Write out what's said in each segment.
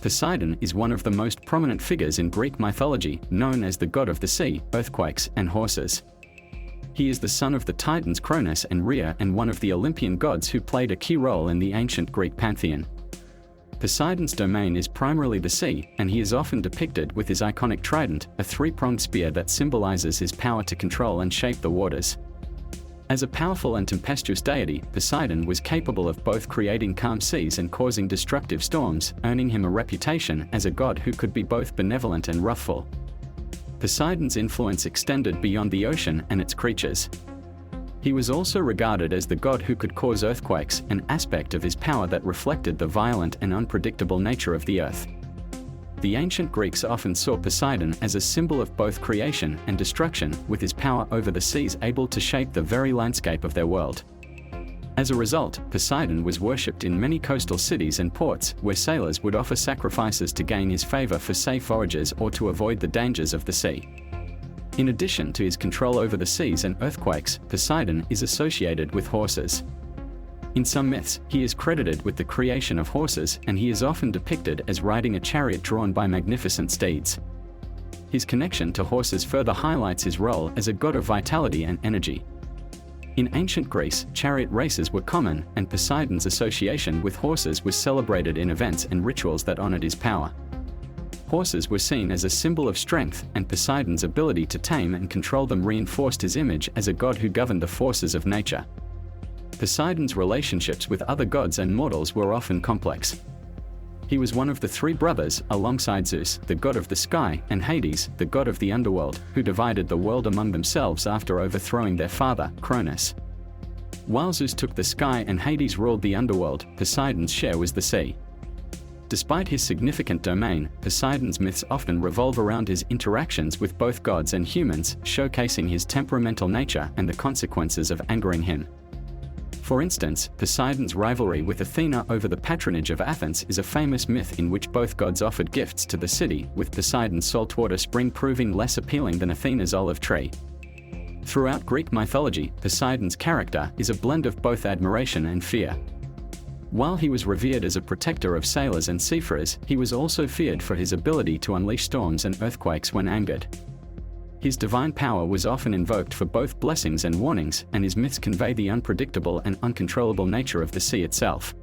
Poseidon is one of the most prominent figures in Greek mythology, known as the god of the sea, earthquakes, and horses. He is the son of the Titans Cronus and Rhea and one of the Olympian gods who played a key role in the ancient Greek pantheon. Poseidon's domain is primarily the sea, and he is often depicted with his iconic trident, a three-pronged spear that symbolizes his power to control and shape the waters. As a powerful and tempestuous deity, Poseidon was capable of both creating calm seas and causing destructive storms, earning him a reputation as a god who could be both benevolent and wrathful. Poseidon's influence extended beyond the ocean and its creatures. He was also regarded as the god who could cause earthquakes, an aspect of his power that reflected the violent and unpredictable nature of the earth. The ancient Greeks often saw Poseidon as a symbol of both creation and destruction, with his power over the seas able to shape the very landscape of their world. As a result, Poseidon was worshipped in many coastal cities and ports, where sailors would offer sacrifices to gain his favor for safe voyages or to avoid the dangers of the sea. In addition to his control over the seas and earthquakes, Poseidon is associated with horses. In some myths, he is credited with the creation of horses, and he is often depicted as riding a chariot drawn by magnificent steeds. His connection to horses further highlights his role as a god of vitality and energy. In ancient Greece, chariot races were common, and Poseidon's association with horses was celebrated in events and rituals that honored his power. Horses were seen as a symbol of strength, and Poseidon's ability to tame and control them reinforced his image as a god who governed the forces of nature. Poseidon's relationships with other gods and mortals were often complex. He was one of the three brothers, alongside Zeus, the god of the sky, and Hades, the god of the underworld, who divided the world among themselves after overthrowing their father, Cronus. While Zeus took the sky and Hades ruled the underworld, Poseidon's share was the sea. Despite his significant domain, Poseidon's myths often revolve around his interactions with both gods and humans, showcasing his temperamental nature and the consequences of angering him. For instance, Poseidon's rivalry with Athena over the patronage of Athens is a famous myth in which both gods offered gifts to the city, with Poseidon's saltwater spring proving less appealing than Athena's olive tree. Throughout Greek mythology, Poseidon's character is a blend of both admiration and fear. While he was revered as a protector of sailors and seafarers, he was also feared for his ability to unleash storms and earthquakes when angered. His divine power was often invoked for both blessings and warnings, and his myths convey the unpredictable and uncontrollable nature of the sea itself.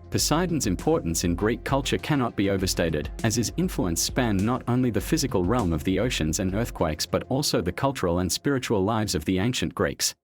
Poseidon's importance in Greek culture cannot be overstated, as his influence spanned not only the physical realm of the oceans and earthquakes but also the cultural and spiritual lives of the ancient Greeks.